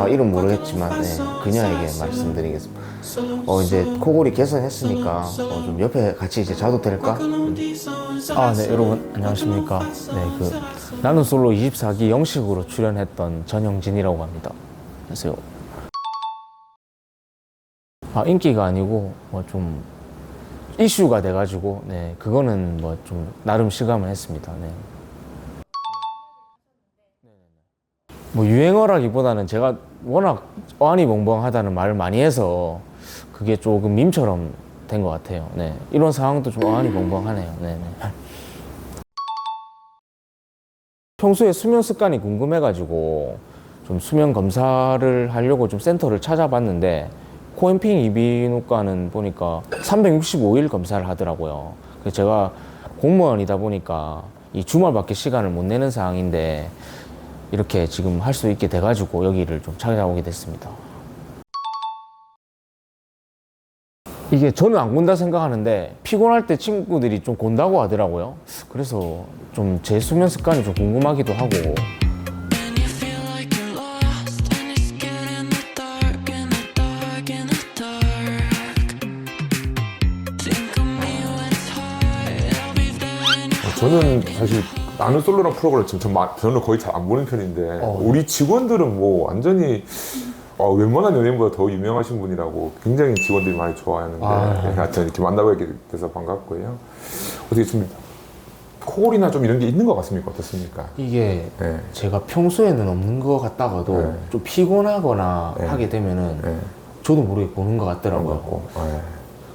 이름 모르겠지만 그녀에게 말씀드리겠습니다. 이제 코골이 개선했으니까 좀 옆에 같이 이제 자도 될까? 네, 여러분 안녕하십니까. 나는 솔로 24기 영식으로 출연했던 전영진이라고 합니다. 안녕하세요. 인기가 아니고 좀 이슈가 돼가지고 그거는 좀 나름 실감을 했습니다. 유행어라기보다는 제가 워낙 어안이벙벙하다는 말을 많이 해서 그게 조금 밈처럼 된 것 같아요. 이런 상황도 좀 어안이벙벙하네요. 평소에 수면 습관이 궁금해가지고 좀 수면 검사를 하려고 좀 센터를 찾아봤는데 코엠핑 이비인후과는 보니까 365일 검사를 하더라고요. 그래서 제가 공무원이다 보니까 이 주말밖에 시간을 못 내는 상황인데 이렇게 지금 할 수 있게 돼가지고 여기를 좀 찾아오게 됐습니다. 이게 저는 안 곤다 생각하는데 피곤할 때 친구들이 좀 곤다고 하더라고요. 그래서 좀 제 수면 습관이 좀 궁금하기도 하고. 저는 사실 나는 솔로랑 프로그램을 지금 저는 거의 잘 안 보는 편인데 우리 직원들은 뭐 완전히 웬만한 연예인보다 더 유명하신 분이라고 굉장히 직원들이 많이 좋아하는데 하여튼 이렇게 만나뵙게 돼서 반갑고요. 어떻게 좀 코골이나 좀 이런 게 있는 것 같습니까? 어떻습니까? 이게 제가 평소에는 없는 것 같다가도 좀 피곤하거나 하게 되면은 저도 모르게 보는 것 같더라고요.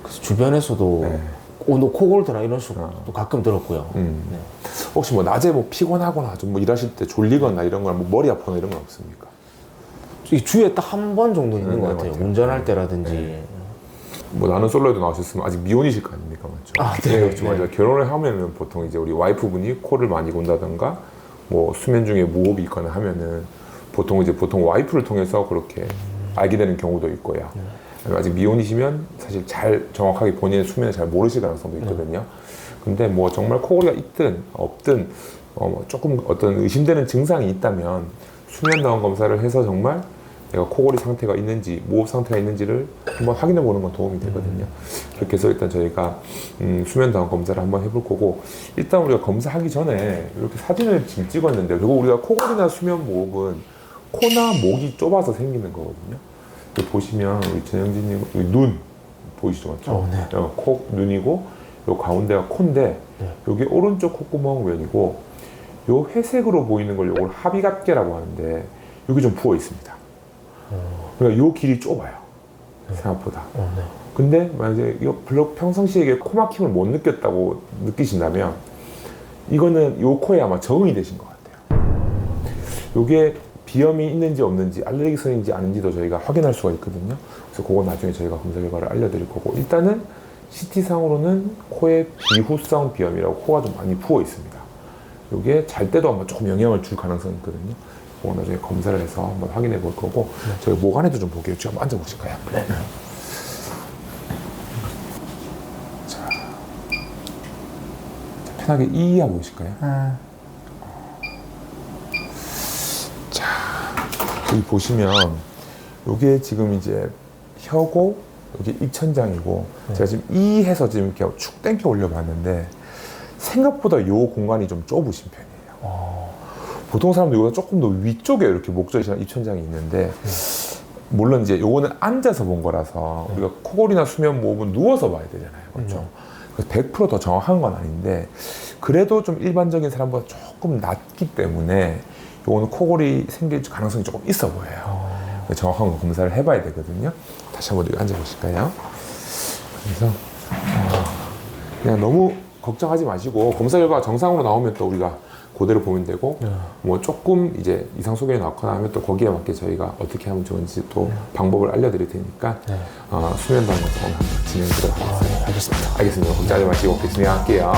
그래서 주변에서도 너 코 골더라 이런 식으로 가끔 들었고요. 혹시 뭐 낮에 뭐 피곤하거나 좀 뭐 일하실 때 졸리거나 이런 거나 뭐 머리 아프거나 이런 건 없습니까? 이 주에 딱 한 번 정도 있는 것 같아요. 운전할 때라든지. 뭐 나는 솔로에도 나오셨으면 아직 미혼이실 거 아닙니까, 맞죠? 그렇죠. 결혼을 하면은 보통 이제 우리 와이프분이 코를 많이 곤다던가 뭐 수면 중에 무호흡이 있거나 하면은 보통 와이프를 통해서 그렇게 알게 되는 경우도 있고요. 아직 미혼이시면 사실 잘 정확하게 본인의 수면을 잘 모르실 가능성도 있거든요. 근데 뭐 정말 코골이가 있든 없든 조금 어떤 의심되는 증상이 있다면 수면다운 검사를 해서 정말 내가 코골이 상태가 있는지 무호흡 상태가 있는지를 한번 확인해 보는 건 도움이 되거든요. 그렇게 해서 일단 저희가 수면다운 검사를 한번 해볼 거고, 일단 우리가 검사하기 전에 이렇게 사진을 지금 찍었는데 결국 우리가 코골이나 수면 무호흡은 코나 목이 좁아서 생기는 거거든요. 보시면 우리 전영진님 눈 보이시죠, 맞죠? 코, 눈이고 요 가운데가 코인데 여기 오른쪽 콧구멍 왼이고 요 회색으로 보이는 걸 요걸 합의각계라고 하는데 여기 좀 부어 있습니다. 그러니까 요 길이 좁아요, 생각보다. 근데 만약에 이거 별로 평상시에 코막힘을 못 느꼈다고 느끼신다면 이거는 요 코에 아마 적응이 되신 것 같아요. 요게 비염이 있는지 없는지 알레르기성인지 아닌지도 저희가 확인할 수가 있거든요. 그래서 그건 나중에 저희가 검사 결과를 알려드릴 거고, 일단은 CT상으로는 코에 비후성 비염이라고 코가 좀 많이 부어 있습니다. 이게 잘 때도 아마 조금 영향을 줄 가능성이 있거든요. 그거 나중에 검사를 해서 한번 확인해 볼 거고, 저희 목 안에도 좀 볼게요. 지금 한번 앉아보실까요? 자, 편하게 이해하고 계실까요? 여기 보시면 요게 지금 이제 혀고 여기 입천장이고 제가 지금 이 해서 지금 이렇게 축 당겨 올려봤는데 생각보다 요 공간이 좀 좁으신 편이에요. 보통 사람들 이보다 조금 더 위쪽에 이렇게 목젖이나 입천장이 있는데 물론 이제 요거는 앉아서 본 거라서 우리가 코골이나 수면 무호흡은 누워서 봐야 되잖아요, 그렇죠? 100%더 정확한 건 아닌데 그래도 좀 일반적인 사람보다 조금 낮기 때문에 요거는 코골이 생길 가능성이 조금 있어 보여요. 정확한 거 검사를 해봐야 되거든요. 다시 한번 여기 앉아보실까요? 그래서 그냥 너무 걱정하지 마시고 검사 결과가 정상으로 나오면 또 우리가 그대로 보면 되고 뭐 조금 이제 이상 소견이 나거나 하면 또 거기에 맞게 저희가 어떻게 하면 좋은지 또 방법을 알려드릴 테니까 수면 방법 한번 진행해 보도록 하겠습니다. 알겠습니다. 알겠습니다. 걱정하지 마시고 진행할게요.